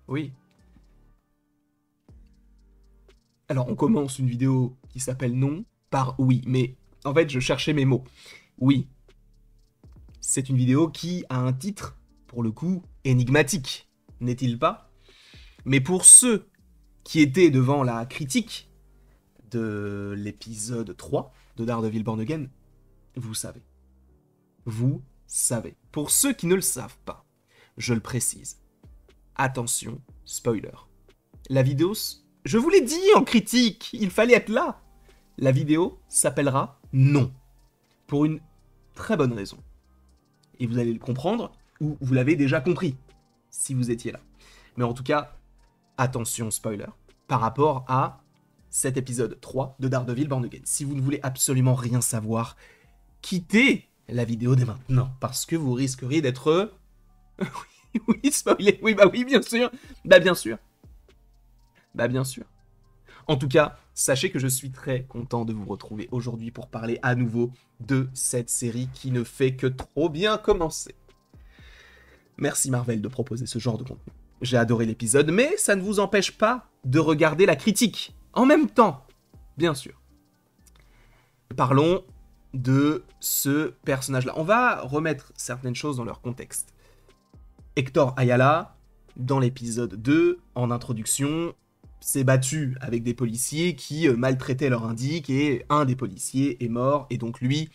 Oui. Alors, on commence une vidéo qui s'appelle non par oui, mais en fait, je cherchais mes mots. Oui, c'est une vidéo qui a un titre, pour le coup, énigmatique, n'est-il pas? Mais pour ceux qui étaient devant la critique de l'épisode 3 de Daredevil Born Again, vous savez. Vous savez. Pour ceux qui ne le savent pas, je le précise. Attention, spoiler. La vidéo, je vous l'ai dit en critique, il fallait être là. La vidéo s'appellera Non. Pour une très bonne raison. Et vous allez le comprendre, ou vous l'avez déjà compris, si vous étiez là. Mais en tout cas, attention spoiler, par rapport à cet épisode 3 de Daredevil Born Again. Si vous ne voulez absolument rien savoir, quittez la vidéo dès maintenant, parce que vous risqueriez d'être... oui, spoilé, oui, bah oui, bien sûr, bah bien sûr. Bah bien sûr. En tout cas, sachez que je suis très content de vous retrouver aujourd'hui pour parler à nouveau de cette série qui ne fait que trop bien commencer. Merci Marvel de proposer ce genre de contenu. J'ai adoré l'épisode, mais ça ne vous empêche pas de regarder la critique. En même temps, bien sûr. Parlons de ce personnage-là. On va remettre certaines choses dans leur contexte. Hector Ayala, dans l'épisode 2, en introduction, s'est battu avec des policiers qui maltraitaient leur indique et un des policiers est mort et donc lui,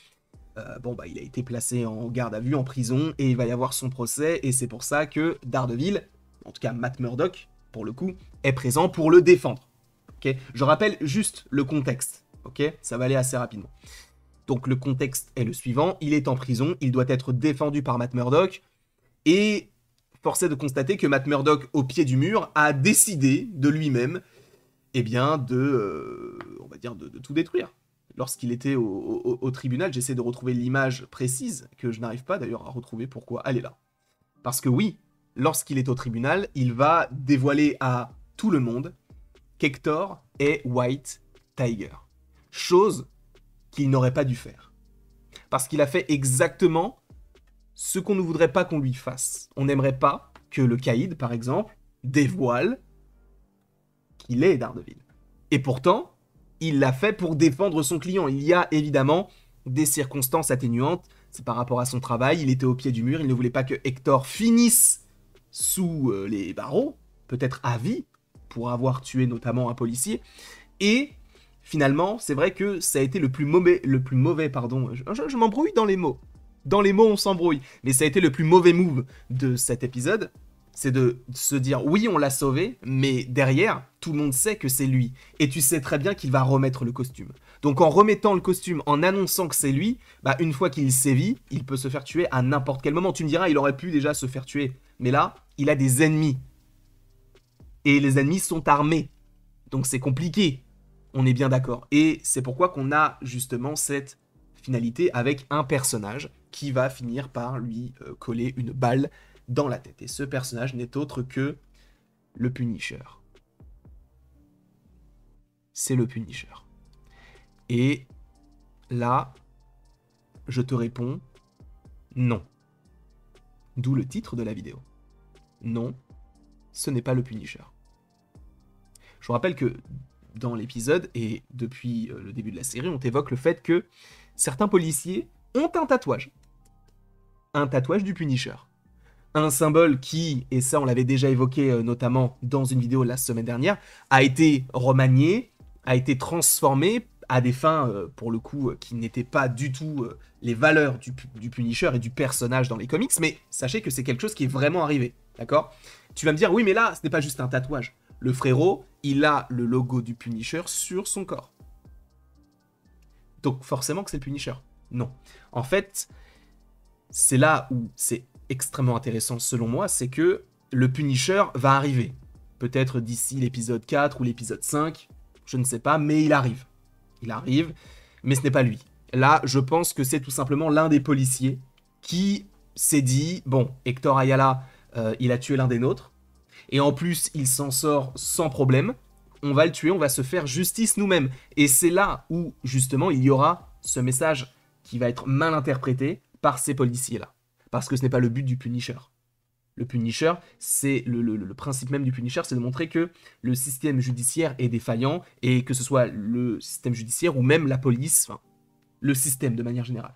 il a été placé en garde à vue, en prison et il va y avoir son procès et c'est pour ça que Daredevil, en tout cas Matt Murdock pour le coup, est présent pour le défendre. Okay, je rappelle juste le contexte, ok, ça va aller assez rapidement. Donc le contexte est le suivant, il est en prison, il doit être défendu par Matt Murdock et force est de constater que Matt Murdock, au pied du mur, a décidé de lui-même, eh bien, on va dire, de tout détruire. Lorsqu'il était au tribunal, j'essaie de retrouver l'image précise, que je n'arrive pas d'ailleurs à retrouver. Pourquoi? Elle est là. Parce que oui, lorsqu'il est au tribunal, il va dévoiler à tout le monde qu'Hector est White Tiger. Chose qu'il n'aurait pas dû faire. Parce qu'il a fait exactement ce qu'on ne voudrait pas qu'on lui fasse. On n'aimerait pas que le caïd, par exemple, dévoile qu'il est Daredevil. Et pourtant, il l'a fait pour défendre son client. Il y a évidemment des circonstances atténuantes. C'est par rapport à son travail, il était au pied du mur, il ne voulait pas que Hector finisse sous les barreaux, peut-être à vie, pour avoir tué notamment un policier. Et finalement, c'est vrai que ça a été le plus mauvais, je m'embrouille dans les mots. Dans les mots, on s'embrouille. Mais ça a été le plus mauvais move de cet épisode. C'est de se dire, oui, on l'a sauvé, mais derrière, tout le monde sait que c'est lui. Et tu sais très bien qu'il va remettre le costume. Donc en remettant le costume, en annonçant que c'est lui, une fois qu'il sévit, il peut se faire tuer à n'importe quel moment. Tu me diras, il aurait pu déjà se faire tuer. Mais là, il a des ennemis. Et les ennemis sont armés. Donc c'est compliqué. On est bien d'accord. Et c'est pourquoi qu'on a justement cette finalité avec un personnage qui va finir par lui coller une balle dans la tête. Et ce personnage n'est autre que le Punisher. C'est le Punisher. Et là, je te réponds non. D'où le titre de la vidéo. Non, ce n'est pas le Punisher. Je vous rappelle que dans l'épisode, et depuis le début de la série, on évoque le fait que certains policiers ont un tatouage. Un tatouage du Punisher. Un symbole qui, et ça on l'avait déjà évoqué notamment dans une vidéo la semaine dernière, a été remanié, a été transformé à des fins, pour le coup, qui n'étaient pas du tout les valeurs du Punisher et du personnage dans les comics, mais sachez que c'est quelque chose qui est vraiment arrivé, d'accord? Tu vas me dire, oui mais là, ce n'est pas juste un tatouage. Le frérot, il a le logo du Punisher sur son corps. Donc forcément que c'est le Punisher. Non. En fait, c'est là où c'est extrêmement intéressant selon moi, c'est que le Punisher va arriver. Peut-être d'ici l'épisode 4 ou l'épisode 5, je ne sais pas, mais il arrive. Il arrive, mais ce n'est pas lui. Là, je pense que c'est tout simplement l'un des policiers qui s'est dit, bon, Hector Ayala, il a tué l'un des nôtres, et en plus, il s'en sort sans problème, on va le tuer, on va se faire justice nous-mêmes. Et c'est là où, justement, il y aura ce message qui va être mal interprété par ces policiers-là. Parce que ce n'est pas le but du Punisher. le Punisher, c'est le principe même du Punisher, c'est de montrer que le système judiciaire est défaillant, et que ce soit le système judiciaire ou même la police, enfin, le système de manière générale.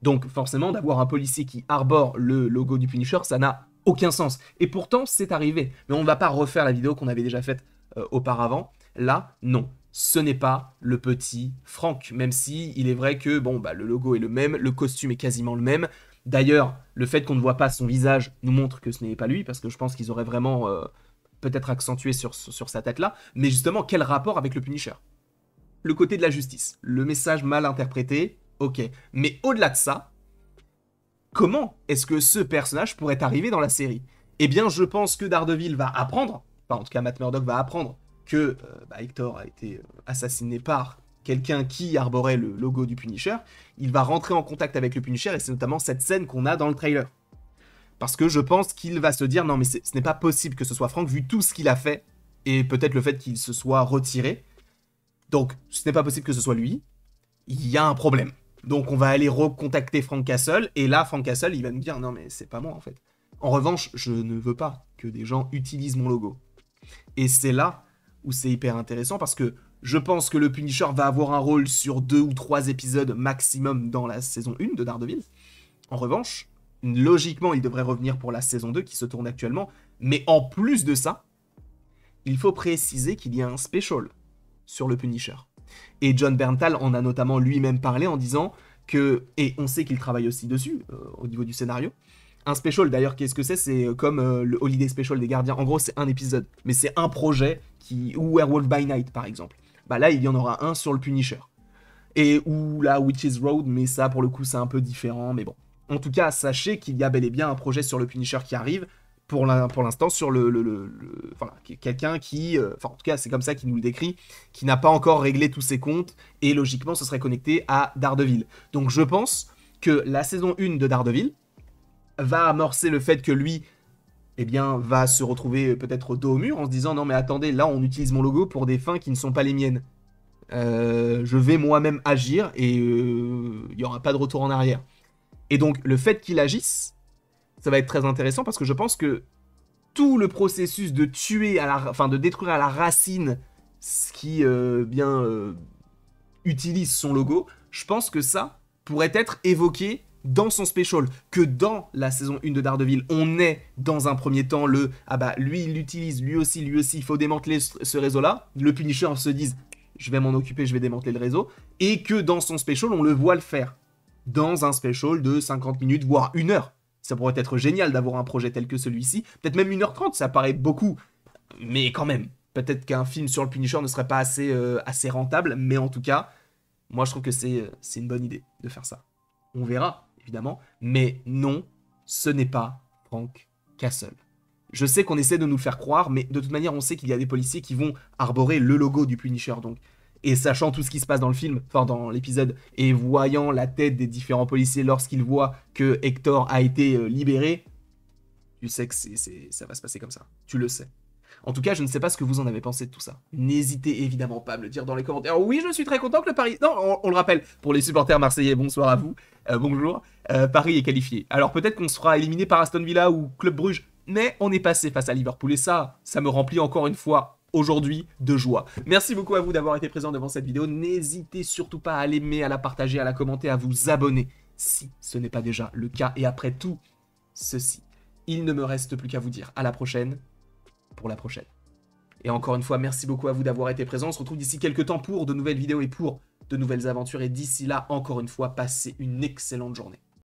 Donc forcément, d'avoir un policier qui arbore le logo du Punisher, ça n'a aucun sens. Et pourtant, c'est arrivé. Mais on ne va pas refaire la vidéo qu'on avait déjà faite auparavant. Là, non. Ce n'est pas le petit Frank, même si il est vrai que bon, bah, le logo est le même, le costume est quasiment le même. D'ailleurs, le fait qu'on ne voit pas son visage nous montre que ce n'est pas lui, parce que je pense qu'ils auraient vraiment peut-être accentué sur sa tête-là. Mais justement, quel rapport avec le Punisher? Le côté de la justice, le message mal interprété, ok. Mais au-delà de ça, comment est-ce que ce personnage pourrait arriver dans la série? Eh bien, je pense que Daredevil va apprendre, enfin en tout cas Matt Murdock va apprendre que Hector a été assassiné par quelqu'un qui arborait le logo du Punisher. Il va rentrer en contact avec le Punisher, et c'est notamment cette scène qu'on a dans le trailer. Parce que je pense qu'il va se dire, non mais ce n'est pas possible que ce soit Frank, vu tout ce qu'il a fait, et peut-être le fait qu'il se soit retiré. Donc, ce n'est pas possible que ce soit lui. Il y a un problème. Donc, on va aller recontacter Frank Castle, et là, Frank Castle, il va nous dire, non mais c'est pas moi en fait. En revanche, je ne veux pas que des gens utilisent mon logo. Et c'est là où c'est hyper intéressant, parce que je pense que le Punisher va avoir un rôle sur 2 ou 3 épisodes maximum dans la saison 1 de Daredevil. En revanche, logiquement, il devrait revenir pour la saison 2 qui se tourne actuellement. Mais en plus de ça, il faut préciser qu'il y a un special sur le Punisher. Et Jon Bernthal en a notamment lui-même parlé en disant que, et on sait qu'il travaille aussi dessus, au niveau du scénario, un special, d'ailleurs, qu'est-ce que c'est? C'est comme le Holiday Special des Gardiens. En gros, c'est un épisode, mais c'est un projet ou Werewolf by Night, par exemple. Bah là, il y en aura un sur le Punisher. Et ou la Witch's Road, mais ça, pour le coup, c'est un peu différent, mais bon. En tout cas, sachez qu'il y a bel et bien un projet sur le Punisher qui arrive, pour l'instant, sur voilà, quelqu'un qui, enfin, en tout cas, c'est comme ça qu'il nous le décrit, qui n'a pas encore réglé tous ses comptes, et logiquement, ce serait connecté à Daredevil. Donc, je pense que la saison 1 de Daredevil va amorcer le fait que lui, eh bien, va se retrouver peut-être dos au mur en se disant « Non mais attendez, là on utilise mon logo pour des fins qui ne sont pas les miennes. Je vais moi-même agir et il n'y aura pas de retour en arrière. » Et donc, le fait qu'il agisse, ça va être très intéressant parce que je pense que tout le processus de tuer, enfin de détruire à la racine ce qui utilise son logo, je pense que ça pourrait être évoqué dans son special, que dans la saison 1 de Daredevil, on est dans un premier temps ah bah lui il l'utilise, lui aussi, il faut démanteler ce réseau-là, le Punisher se dise je vais m'en occuper, je vais démanteler le réseau, et que dans son special, on le voit le faire. Dans un special de 50 minutes, voire 1 heure. Ça pourrait être génial d'avoir un projet tel que celui-ci, peut-être même 1h30, ça paraît beaucoup, mais quand même, peut-être qu'un film sur le Punisher ne serait pas assez rentable, mais en tout cas, moi je trouve que c'est une bonne idée de faire ça. On verra, évidemment, mais non, ce n'est pas Frank Castle. Je sais qu'on essaie de nous le faire croire, mais de toute manière, on sait qu'il y a des policiers qui vont arborer le logo du Punisher, donc. Et sachant tout ce qui se passe dans le film, enfin dans l'épisode, et voyant la tête des différents policiers lorsqu'ils voient que Hector a été libéré, tu sais que ça va se passer comme ça. Tu le sais. En tout cas, je ne sais pas ce que vous en avez pensé de tout ça. N'hésitez évidemment pas à me le dire dans les commentaires. Oui, je suis très content que le Paris... Non, on le rappelle, pour les supporters marseillais, bonsoir à vous. Bonjour. Paris est qualifié. Alors peut-être qu'on sera éliminé par Aston Villa ou Club Bruges, mais on est passé face à Liverpool. Et ça me remplit encore une fois aujourd'hui de joie. Merci beaucoup à vous d'avoir été présent devant cette vidéo. N'hésitez surtout pas à l'aimer, à la partager, à la commenter, à vous abonner si ce n'est pas déjà le cas. Et après tout ceci, il ne me reste plus qu'à vous dire à la prochaine pour la prochaine. Et encore une fois, merci beaucoup à vous d'avoir été présent. On se retrouve d'ici quelques temps pour de nouvelles vidéos et pour de nouvelles aventures. Et d'ici là, encore une fois, passez une excellente journée.